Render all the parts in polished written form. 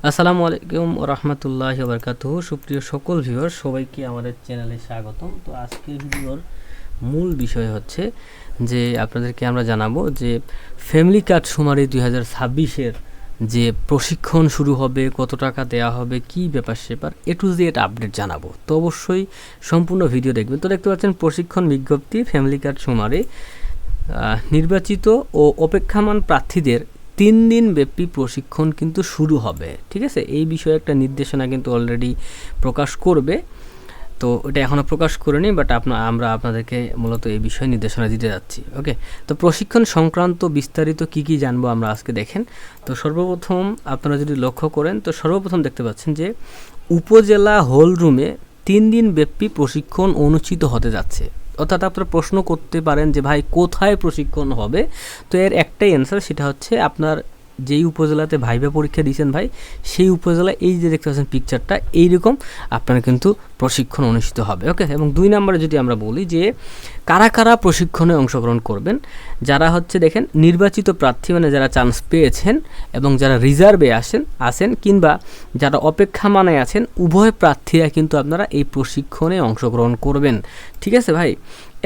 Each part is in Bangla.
আসসালামু আলাইকুম রহমতুল্লাহ বারকাতুহু। সুপ্রিয় সকল ভিউয়ার, সবাইকে আমাদের চ্যানেলে স্বাগতম। তো আজকের ভিডিওর মূল বিষয় হচ্ছে যে আপনাদেরকে আমরা জানাবো যে ফ্যামিলি কার্ড শুমারি 2026-এর যে প্রশিক্ষণ শুরু হবে, কত টাকা দেওয়া হবে, কি ব্যাপার সেপার এ টু জেড আপডেট জানাবো। তো অবশ্যই সম্পূর্ণ ভিডিও দেখবেন। তো দেখতে পাচ্ছেন প্রশিক্ষণ বিজ্ঞপ্তি ফ্যামিলি কার্ড শুমারি নির্বাচিত ও অপেক্ষামান প্রার্থীদের 3 দিন ব্যাপী প্রশিক্ষণ কিন্তু শুরু হবে। ঠিক আছে, এই বিষয়ে একটা নির্দেশনা কিন্তু অলরেডি প্রকাশ করবে। তো এটা এখনও প্রকাশ করেনি, বাট আমরা আপনাদেরকে মূলত এই বিষয়ে নির্দেশনা দিতে যাচ্ছি। ওকে, তো প্রশিক্ষণ সংক্রান্ত বিস্তারিত কি কি জানবো আমরা আজকে দেখেন। তো সর্বপ্রথম আপনারা যদি লক্ষ্য করেন, তো সর্বপ্রথম দেখতে পাচ্ছেন যে উপজেলা হল রুমে 3 দিন ব্যাপী প্রশিক্ষণ অনুষ্ঠিত হতে যাচ্ছে। অর্থাৎ আপনারা প্রশ্ন করতে পারেন যে ভাই কোথায় প্রশিক্ষণ হবে। তো এর একটাই অ্যান্সার, সেটা হচ্ছে আপনার যেই উপজেলাতে ভাইবা পরীক্ষা দিয়েছেন ভাই, সেই উপজেলায় এই যে দেখতে পাচ্ছেন পিকচারটা, এইরকম আপনার কিন্তু প্রশিক্ষণ অনুষ্ঠিত হবে। ওকে, এবং 2 নম্বরে যদি আমরা বলি যে কারা কারা প্রশিক্ষণে অংশগ্রহণ করবেন, যারা হচ্ছে দেখেন নির্বাচিত প্রার্থী, মানে যারা চান্স পেয়েছেন এবং যারা রিজার্ভে আসেন কিংবা যারা অপেক্ষামানে আছেন, উভয় প্রার্থীরা কিন্তু আপনারা এই প্রশিক্ষণে অংশগ্রহণ করবেন। ঠিক আছে ভাই।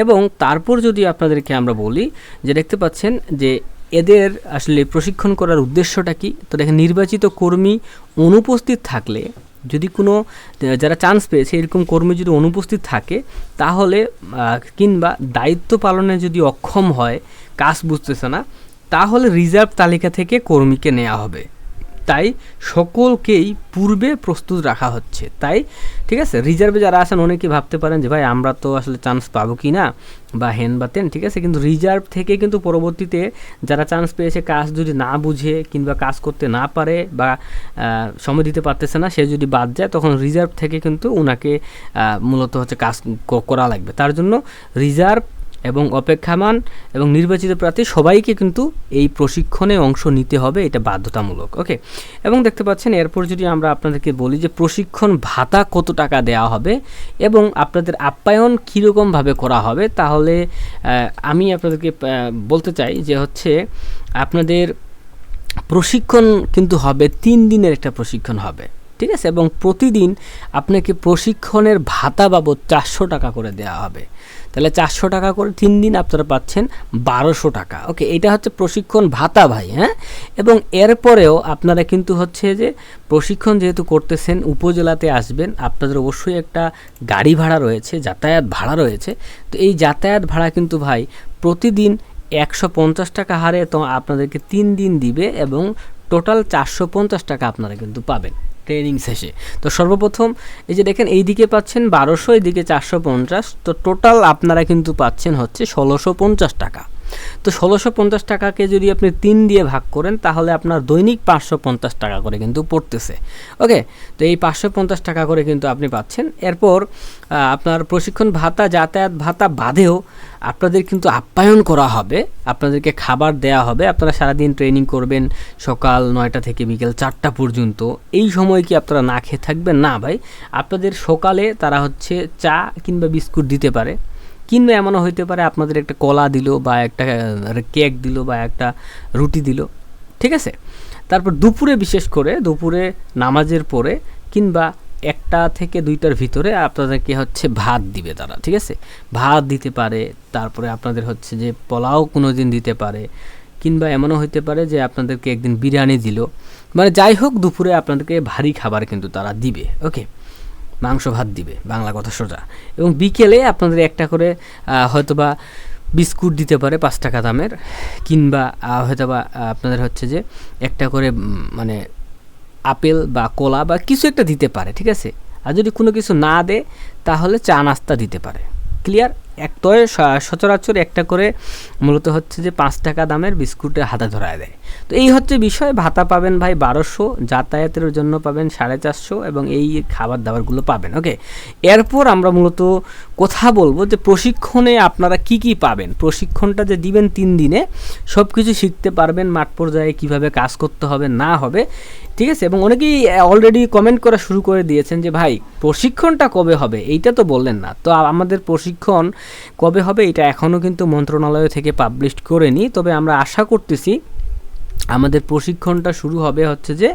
এবং তারপর যদি আপনাদেরকে আমরা বলি যে দেখতে পাচ্ছেন যে এদের আসলে প্রশিক্ষণ করার উদ্দেশ্যটা কি। তো দেখেন, নির্বাচিত কর্মী অনুপস্থিত থাকলে, যদি কোনো যারা চান্স পেয়েছে এরকম কর্মী যদি অনুপস্থিত থাকে, তাহলে কিংবা দায়িত্ব পালনে যদি অক্ষম হয়, কাজ বুঝতেছে না, তাহলে রিজার্ভ তালিকা থেকে কর্মীকে নেওয়া হবে। তাই সকলকেই পূর্বে প্রস্তুত রাখা হচ্ছে। তাই ঠিক আছে, রিজার্ভে যারা আছেন অনেকে ভাবতে পারেন যে ভাই আমরা তো আসলে চান্স পাবো কি না বা হেন বা তেন। ঠিক আছে, কিন্তু রিজার্ভ থেকে কিন্তু পরবর্তীতে যারা চান্স পেয়েছে, কাজ যদি না বুঝে কিংবা কাজ করতে না পারে বা সময় দিতে পারতেছে না, সে যদি বাদ যায়, তখন রিজার্ভ থেকে কিন্তু ওনাকে মূলত হচ্ছে কাজ করা লাগবে। তার জন্য রিজার্ভ এবং অপেক্ষামান এবং নির্বাচিত প্রার্থী সবাইকে কিন্তু এই প্রশিক্ষণে অংশ নিতে হবে, এটা বাধ্যতামূলক। ওকে, এবং দেখতে পাচ্ছেন এরপর যদি আমরা আপনাদেরকে বলি যে প্রশিক্ষণ ভাতা কত টাকা দেওয়া হবে এবং আপনাদের আপ্যায়ন কীরকমভাবে করা হবে, তাহলে আমি আপনাদেরকে বলতে চাই যে হচ্ছে আপনাদের প্রশিক্ষণ কিন্তু হবে 3 দিনের একটা প্রশিক্ষণ হবে। ঠিক আছে, এবং প্রতিদিন আপনাকে প্রশিক্ষণের ভাতা বাবদ 400 টাকা করে দেওয়া হবে। তাহলে 400 টাকা করে 3 দিন আপনারা পাচ্ছেন 1200 টাকা। ওকে, এটা হচ্ছে প্রশিক্ষণ ভাতা ভাই। হ্যাঁ, এবং এরপরেও আপনারা কিন্তু হচ্ছে যে প্রশিক্ষণ যেহেতু করতেছেন, উপজেলাতে আসবেন, আপনাদের অবশ্যই একটা গাড়ি ভাড়া রয়েছে, যাতায়াত ভাড়া রয়েছে। তো এই যাতায়াত ভাড়া কিন্তু ভাই প্রতিদিন 150 টাকা হারে তো আপনাদেরকে 3 দিন দিবে এবং টোটাল 450 টাকা আপনারা কিন্তু পাবেন ট্রেনিং শেষে। তো সর্বপ্রথম এই যে দেখেন, এইদিকে পাচ্ছেন 1200, এইদিকে 450, তো টোটাল আপনারা কিন্তু পাচ্ছেন হচ্ছে 1650 টাকা। তো 1650 টাকাকে যদি আপনি 3 দিয়ে ভাগ করেন, তাহলে আপনার দৈনিক 550 টাকা করে কিন্তু পড়তেছে। ওকে, তো এই 550 টাকা করে কিন্তু আপনি পাচ্ছেন। এরপর আপনার প্রশিক্ষণ ভাতা, যাতায়াত ভাতা বাদেও আপনাদের কিন্তু আপ্যায়ন করা হবে, আপনাদেরকে খাবার দেয়া হবে। আপনারা সারাদিন ট্রেনিং করবেন, সকাল 9টা থেকে বিকেল 4টা পর্যন্ত। এই সময় কি আপনারা না খেয়ে থাকবেন? না ভাই, আপনাদের সকালে তারা হচ্ছে চা কিংবা বিস্কুট দিতে পারে, কিংবা এমনও হইতে পারে আপনাদের একটা কলা দিল বা একটা কেক দিল বা একটা রুটি দিল। ঠিক আছে, তারপর দুপুরে, বিশেষ করে দুপুরে নামাজের পরে কিংবা 1টা থেকে 2টার ভিতরে আপনাদেরকে হচ্ছে ভাত দিবে তারা। ঠিক আছে, ভাত দিতে পারে, তারপরে আপনাদের হচ্ছে যে পোলাও কোনো দিন দিতে পারে, কিংবা এমনও হইতে পারে যে আপনাদেরকে একদিন বিরিয়ানি দিল। মানে যাই হোক, দুপুরে আপনাদেরকে ভারী খাবার কিন্তু তারা দিবে। ওকে, মাংস ভাত দিবে, বাংলা কথা সোজা। এবং বিকেলে আপনাদের একটা করে হয়তোবা বিস্কুট দিতে পারে 5 টাকা দামের, কিংবা হয়তোবা আপনাদের হচ্ছে যে একটা করে মানে আপেল বা কলা বা কিছু একটা দিতে পারে। ঠিক আছে, আর যদি কোনো কিছু না দেয় তাহলে চা নাস্তা দিতে পারে। ক্লিয়ার? তবে সচরাচর একটা করে মূলত হচ্ছে যে 5 টাকা দামের বিস্কুটের হাতে ধরায় দেয়। তো এই হচ্ছে বিষয়। ভাতা পাবেন ভাই 1200, যাতায়াতের জন্য পাবেন 450 এবং এই খাবার দাবারগুলো পাবেন। ওকে, এরপর আমরা মূলত কথা বলবো যে প্রশিক্ষণে আপনারা কি কি পাবেন। প্রশিক্ষণটা যে দিবেন 3 দিনে সব কিছু শিখতে পারবেন, মাঠ পর্যায়ে কীভাবে কাজ করতে হবে না হবে। ঠিক আছে, এবং অনেকেই অলরেডি কমেন্ট করা শুরু করে দিয়েছেন যে ভাই প্রশিক্ষণটা কবে হবে, এইটা তো বললেন না। তো আমাদের প্রশিক্ষণ কবে হবে এটা এখনও কিন্তু মন্ত্রণালয় থেকে পাবলিশ করেনি, তবে আমরা আশা করতেছি আমাদের প্রশিক্ষণটা শুরু হবে হচ্ছে যে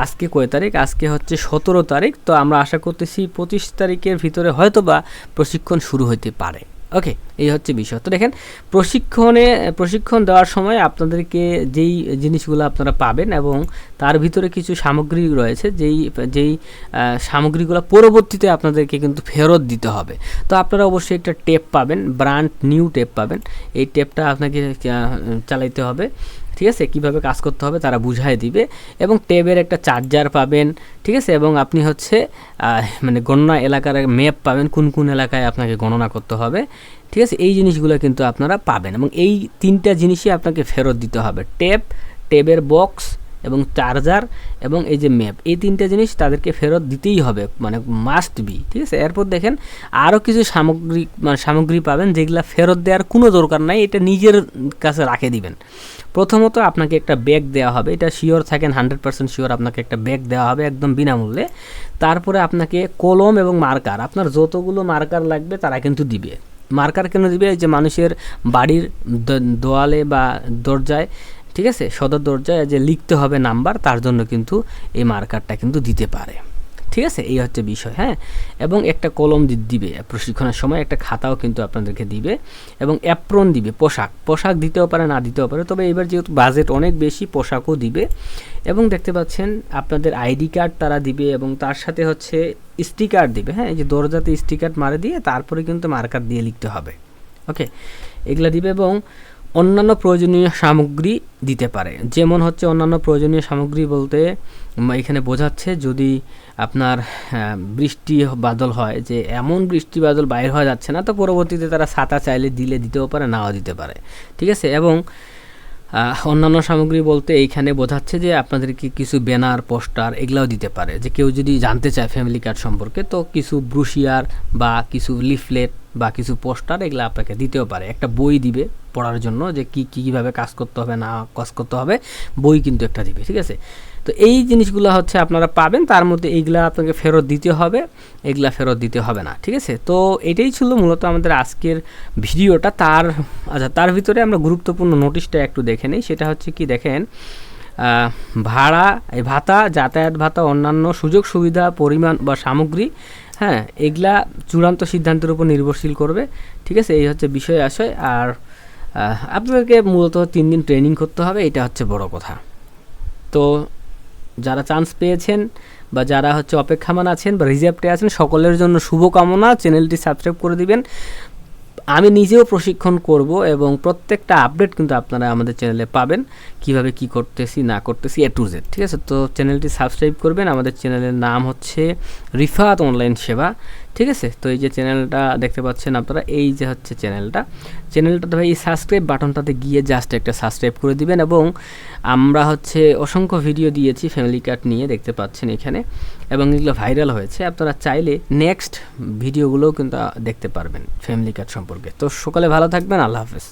আজকে কয় তারিখ, আজকে হচ্ছে 17 তারিখ। তো আমরা আশা করতেছি 25 তারিখের ভিতরে হয়তো বা প্রশিক্ষণ শুরু হতে পারে। ওকে, এই হচ্ছে বিষয়। তো দেখেন, প্রশিক্ষণ দেওয়ার সময় আপনাদেরকে যেই জিনিসগুলো আপনারা পাবেন এবং তার ভিতরে কিছু সামগ্রী রয়েছে, যেই সামগ্রীগুলো পরবর্তীতে আপনাদেরকে কিন্তু ফেরত দিতে হবে। তো আপনারা অবশ্যই একটা টেপ পাবেন, ব্র্যান্ড নিউ টেপ পাবেন। এই টেপটা আপনাকে চালাইতে হবে, ঠিক আছে, কীভাবে কাজ করতে হবে তারা বুঝাই দিবে। এবং ট্যাবের একটা চার্জার পাবেন, ঠিক আছে, এবং আপনি হচ্ছে মানে গণনা এলাকার ম্যাপ পাবেন, কোন কোন এলাকায় আপনাকে গণনা করতে হবে, ঠিক আছে। এই জিনিসগুলো কিন্তু আপনারা পাবেন এবং এই 3টা জিনিসই আপনাকে ফেরত দিতে হবে, ট্যাবের বক্স এবং চার্জার এবং এই যে ম্যাপ, এই 3টা জিনিস তাদেরকে ফেরত দিতেই হবে, মানে মাস্ট বি, ঠিক আছে। এরপর দেখেন আরও কিছু সামগ্রী পাবেন যেগুলো ফেরত দেওয়ার কোনো দরকার নাই, এটা নিজের কাছে রাখে দিবেন। প্রথমত আপনাকে একটা ব্যাগ দেওয়া হবে, এটা শিওর থাকেন, 100% শিওর আপনাকে একটা ব্যাগ দেওয়া হবে একদম বিনামূল্যে। তারপরে আপনাকে কলম এবং মার্কার, আপনার যতগুলো মার্কার লাগবে তারা কিন্তু দিবে। মার্কার কেন দিবে? যে মানুষের বাড়ির দেওয়ালে বা দরজায়, ঠিক আছে, সদর দরজায় যে লিখতে হবে নাম্বার, তার জন্য কিন্তু এই মার্কারটা কিন্তু দিতে পারে, ঠিক আছে। এই হচ্ছে বিষয়, হ্যাঁ। এবং একটা কলম দিবে প্রশিক্ষণের সময়, একটা খাতাও কিন্তু আপনাদেরকে দিবে এবং অ্যাপ্রন দিবে, পোশাক দিতেও পারে, না দিতেও পারে, তবে এবার যেহেতু বাজেট অনেক বেশি, পোশাকও দিবে। এবং দেখতে পাচ্ছেন আপনাদের আইডি কার্ড তারা দিবে এবং তার সাথে হচ্ছে স্টিকার দিবে, হ্যাঁ, এই যে দরজাতে স্টিকার মারে দিয়ে তারপরে কিন্তু মার্কার দিয়ে লিখতে হবে। ওকে, এগুলা দিবে এবং অন্যান্য প্রয়োজনীয় সামগ্রী দিতে পারে। যেমন হচ্ছে অন্যান্য প্রয়োজনীয় সামগ্রী বলতে এখানে বোঝাচ্ছে যদি আপনার বৃষ্টি বাদল হয়, যে এমন বৃষ্টি বাদল বাইর হয়ে যাচ্ছে না, তো পরবর্তীতে তারা ছাতা চাইলে দিতেও পারে, নাও দিতে পারে, ঠিক আছে। এবং অন্যান্য সামগ্রী বলতে এইখানে বোঝাচ্ছে যে আপনাদেরকে কিছু ব্যানার, পোস্টার এগুলাও দিতে পারে, যে কেউ যদি জানতে চায় ফ্যামিলি কার্ড সম্পর্কে, তো কিছু ব্রুশিয়ার বা কিছু লিফলেট বা কিছু পোস্টার এগুলো আপনাকে দিতেও পারে। একটা বই দিবে পড়ার জন্য, যে কীভাবে কাজ করতে হবে না কাজ করতে হবে, বই কিন্তু একটা দিবে, ঠিক আছে। তো এই জিনিসগুলো হচ্ছে আপনারা পাবেন, তার মধ্যে এইগুলা আপনাকে ফেরত দিতে হবে, এগুলা ফেরত দিতে হবে না, ঠিক আছে। তো এটাই ছিল মূলত আমাদের আজকের ভিডিওটা। তার ভিতরে আমরা গুরুত্বপূর্ণ নোটিশটা একটু দেখে নিই। সেটা হচ্ছে কি, দেখেন, ভাতা, যাতায়াত ভাতা, অন্যান্য সুযোগ সুবিধা, পরিমাণ বা সামগ্রী, হ্যাঁ, এগুলা চূড়ান্ত সিদ্ধান্তের উপর নির্ভরশীল করবে, ঠিক আছে। এই হচ্ছে বিষয় আশয়। আর আপনাদেরকে মূলত 3 দিন ট্রেনিং করতে হবে, এটা হচ্ছে বড় কথা। তো যারা চান্স পেয়েছেন বা যারা হচ্ছে অপেক্ষামান আছেন বা রিজার্ভে আছেন, সকলের জন্য শুভকামনা। চ্যানেলটি সাবস্ক্রাইব করে দিবেন। আমি নিজেও প্রশিক্ষণ করব এবং প্রত্যেকটা আপডেট কিন্তু আপনারা আমাদের চ্যানেলে পাবেন, কিভাবে কি করতেছি না করতেছি A to Z, ঠিক আছে। তো চ্যানেলটি সাবস্ক্রাইব করবেন। আমাদের চ্যানেলের নাম হচ্ছে রিফাত অনলাইন সেবা, ঠিক আছে। তো এই যে চ্যানেলটা দেখতে পাচ্ছেন আপনারা, এই যে হচ্ছে চ্যানেলটাতে ভাই এই সাবস্ক্রাইব বাটনটাতে গিয়ে জাস্ট একটা সাবস্ক্রাইব করে দিবেন। এবং আমরা হচ্ছে অসংখ্য ভিডিও দিয়েছি ফ্যামিলি কার্ড নিয়ে, দেখতে পাচ্ছেন এখানে, এবং এগুলো ভাইরাল হয়েছে। আপনারা চাইলে নেক্সট ভিডিওগুলোও কিন্তু দেখতে পারবেন ফ্যামিলি কার্ড সম্পর্কে। তো সকালে ভালো থাকবেন, আল্লাহ হাফেজ।